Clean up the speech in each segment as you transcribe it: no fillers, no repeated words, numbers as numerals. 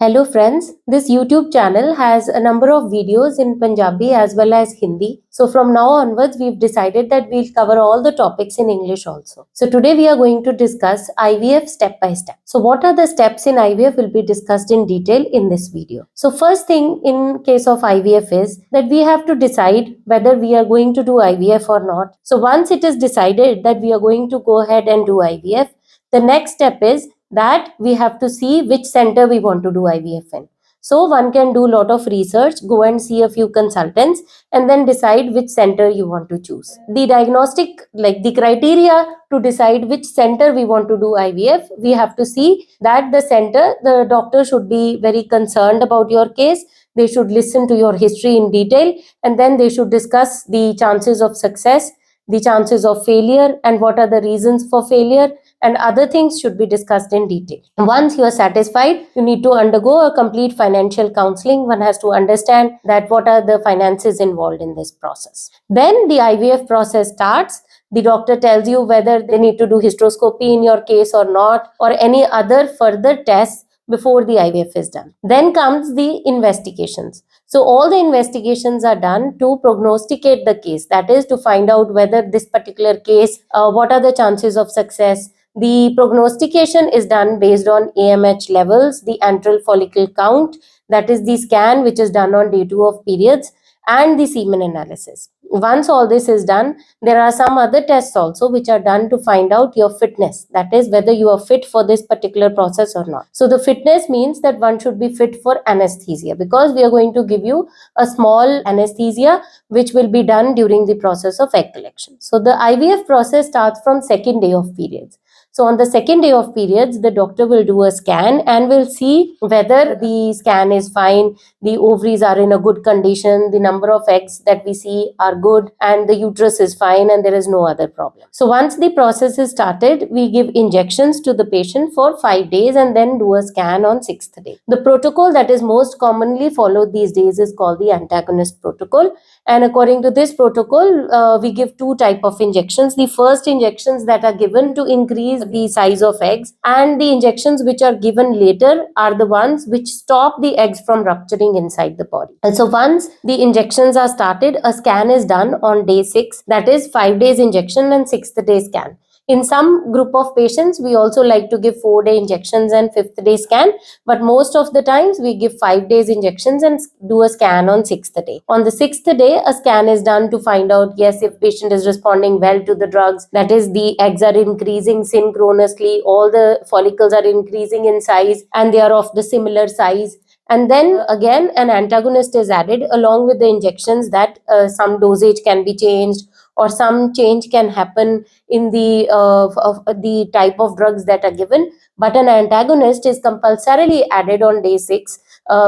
Hello friends, this YouTube channel has a number of videos in Punjabi as well as Hindi. So from now onwards, we've decided that we'll cover all the topics in English also. So today we are going to discuss IVF step by step. So what are the steps in IVF will be discussed in detail in this video. So first thing in case of IVF is that we have to decide whether we are going to do IVF or not. So once it is decided that we are going to go ahead and do IVF, the next step is that we have to see which center we want to do IVF in. So one can do a lot of research, go and see a few consultants and then decide which center you want to choose. The diagnostic, like the criteria to decide which center we want to do IVF, we have to see that the doctor should be very concerned about your case. They should listen to your history in detail and then they should discuss the chances of success, the chances of failure and what are the reasons for failure, and other things should be discussed in detail. Once you are satisfied, you need to undergo a complete financial counseling. One has to understand that what are the finances involved in this process. Then the IVF process starts. The doctor tells you whether they need to do hysteroscopy in your case or not, or any other further tests before the IVF is done. Then comes the investigations. So all the investigations are done to prognosticate the case. That is to find out whether this particular case, what are the chances of success. The prognostication is done based on AMH levels, the antral follicle count, that is the scan which is done on day 2 of periods, and the semen analysis. Once all this is done, there are some other tests also which are done to find out your fitness, that is whether you are fit for this particular process or not. So the fitness means that one should be fit for anesthesia, because we are going to give you a small anesthesia which will be done during the process of egg collection. So the IVF process starts from second day of periods. So on the second day of periods, the doctor will do a scan and will see whether the scan is fine, the ovaries are in a good condition, the number of eggs that we see are good, and the uterus is fine and there is no other problem. So once the process is started, we give injections to the patient for 5 days and then do a scan on 6th day. The protocol that is most commonly followed these days is called the antagonist protocol. And according to this protocol, we give 2 types of injections. The first injections that are given to increase the size of eggs, and the injections which are given later are the ones which stop the eggs from rupturing inside the body. And so once the injections are started, a scan is done on day 6, that is 5 days injection and 6th day scan. In some group of patients, we also like to give 4-day injections and 5th day scan, but most of the times we give 5 days injections and do a scan on 6th day. On the 6th day, a scan is done to find out, yes, if patient is responding well to the drugs, that is the eggs are increasing synchronously, all the follicles are increasing in size and they are of the similar size. And then again, an antagonist is added along with the injections, that some dosage can be changed or some change can happen in the type of drugs that are given. But an antagonist is compulsorily added on day 6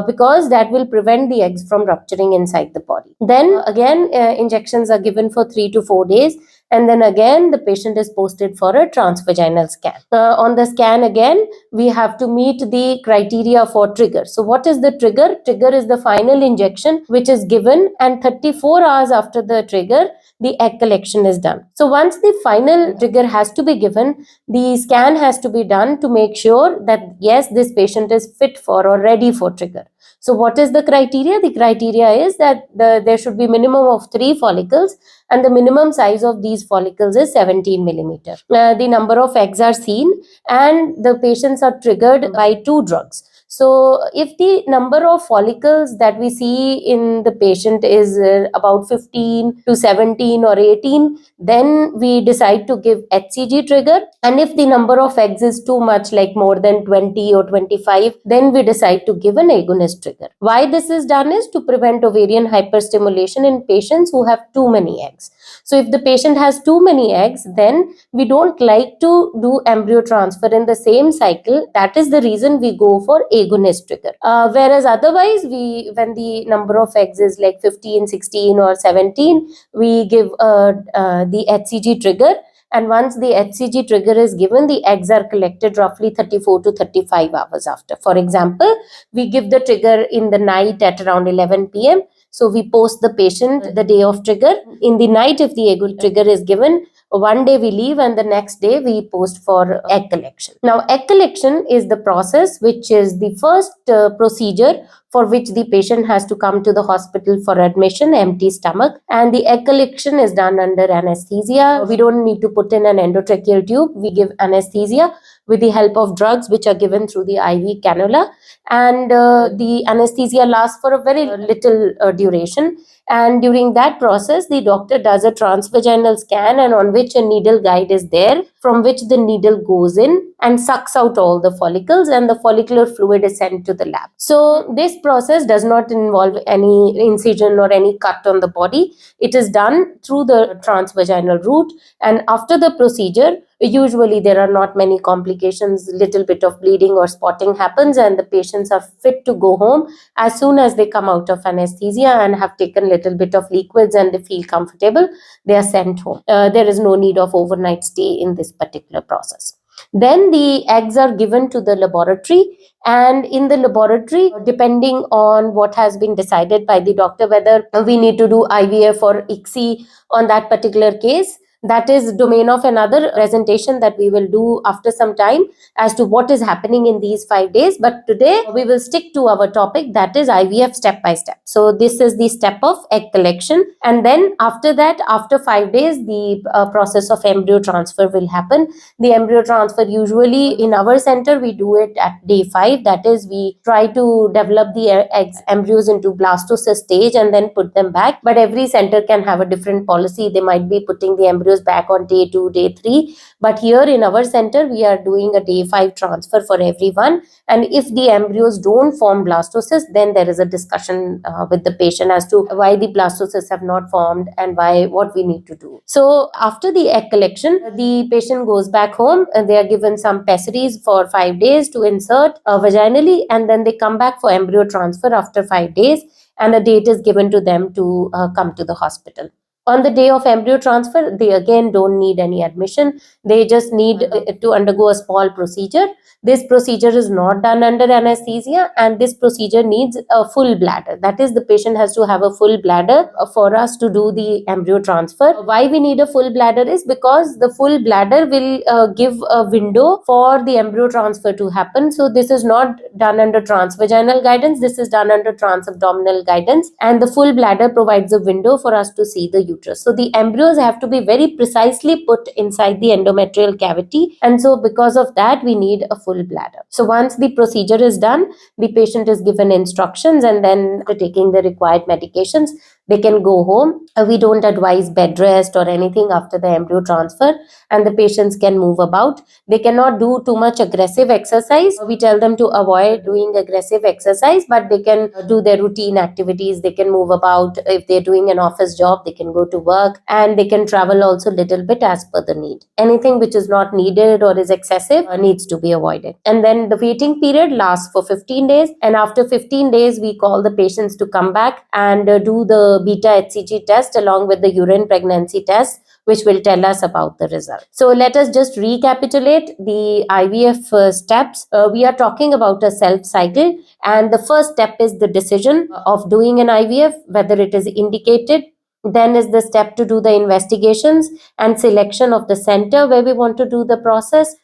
because that will prevent the eggs from rupturing inside the body. Then again, injections are given for 3 to 4 days. And then again, the patient is posted for a transvaginal scan. On the scan again, we have to meet the criteria for trigger. So what is the trigger? Trigger is the final injection which is given, and 34 hours after the trigger, the egg collection is done. So once the final trigger has to be given, the scan has to be done to make sure that yes, this patient is fit for or ready for trigger. So what is the criteria? The criteria is that there should be minimum of 3 follicles and the minimum size of these follicles is 17 millimeter. The number of eggs are seen and the patients are triggered by 2 drugs. So if the number of follicles that we see in the patient is about 15 to 17 or 18, then we decide to give HCG trigger. And if the number of eggs is too much, like more than 20 or 25, then we decide to give an agonist trigger. Why this is done is to prevent ovarian hyperstimulation in patients who have too many eggs. So if the patient has too many eggs, then we don't like to do embryo transfer in the same cycle. That is the reason we go for agonist trigger. Whereas otherwise, when the number of eggs is like 15, 16 or 17, we give the HCG trigger. And once the HCG trigger is given, the eggs are collected roughly 34 to 35 hours after. For example, we give the trigger in the night at around 11 p.m. So we post the patient the day of trigger. In the night, if the egg trigger is given, one day we leave and the next day we post for egg collection. Now, egg collection is the process which is the first procedure for which the patient has to come to the hospital for admission, empty stomach, and the egg collection is done under anesthesia. We don't need to put in an endotracheal tube. We give anesthesia with the help of drugs which are given through the IV cannula, and the anesthesia lasts for a very little duration. And during that process, the doctor does a transvaginal scan, and on which a needle guide is there, from which the needle goes in and sucks out all the follicles, and the follicular fluid is sent to the lab. So this process does not involve any incision or any cut on the body. It is done through the transvaginal route, and after the procedure, usually there are not many complications. Little bit of bleeding or spotting happens, and the patients are fit to go home as soon as they come out of anesthesia and have taken little bit of liquids and they feel comfortable. They are sent home. There is no need of overnight stay in this particular process. Then the eggs are given to the laboratory, and in the laboratory, depending on what has been decided by the doctor, whether we need to do IVF or ICSI on that particular case, that is domain of another presentation that we will do after some time as to what is happening in these 5 days. But today we will stick to our topic, that is IVF step by step. So this is the step of egg collection, and then after that, after 5 days, the process of embryo transfer will happen. The embryo transfer, usually in our center, we do it at day 5. That is, we try to develop the embryos into blastocyst stage and then put them back. But every center can have a different policy. They might be putting the embryos back on day 2, day 3. But here in our center, we are doing a day 5 transfer for everyone. And if the embryos don't form blastocysts, then there is a discussion with the patient as to why the blastocysts have not formed and what we need to do. So after the egg collection, the patient goes back home and they are given some pessaries for 5 days to insert vaginally, and then they come back for embryo transfer after 5 days, and a date is given to them to come to the hospital. On the day of embryo transfer, they again don't need any admission. They just need to undergo a small procedure. This procedure is not done under anesthesia, and this procedure needs a full bladder. That is, the patient has to have a full bladder for us to do the embryo transfer. Why we need a full bladder is because the full bladder will give a window for the embryo transfer to happen. So this is not done under transvaginal guidance. This is done under transabdominal guidance, and the full bladder provides a window for us to see the uterus. So the embryos have to be very precisely put inside the endometrial cavity, and so because of that, we need a full bladder. So once the procedure is done, the patient is given instructions, and then after taking the required medications, they can go home. We don't advise bed rest or anything after the embryo transfer, and the patients can move about. They cannot do too much aggressive exercise. We tell them to avoid doing aggressive exercise, but they can do their routine activities. They can move about. If they're doing an office job, they can go to work, and they can travel also a little bit as per the need. Anything which is not needed or is excessive needs to be avoided. And then the waiting period lasts for 15 days, and after 15 days, we call the patients to come back and do the beta HCG test along with the urine pregnancy test, which will tell us about the result. So let us just recapitulate the IVF steps. We are talking about a self cycle, and the first step is the decision of doing an IVF, whether it is indicated. Then is the step to do the investigations and selection of the center where we want to do the process.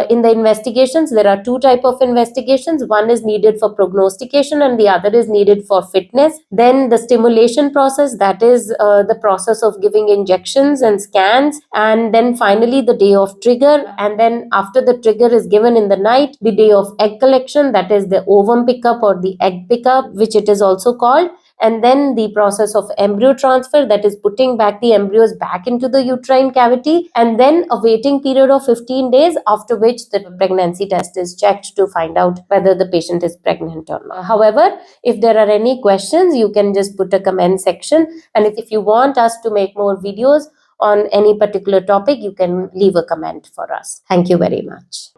In the investigations, there are 2 types of investigations. One is needed for prognostication and the other is needed for fitness. Then the stimulation process, that is the process of giving injections and scans. And then finally the day of trigger. And then after the trigger is given in the night, the day of egg collection, that is the ovum pickup or the egg pickup, which it is also called. And then the process of embryo transfer, that is putting back the embryos back into the uterine cavity, and then a waiting period of 15 days, after which the pregnancy test is checked to find out whether the patient is pregnant or not. However, if there are any questions, you can just put a comment section, and if you want us to make more videos on any particular topic, you can leave a comment for us. Thank you very much.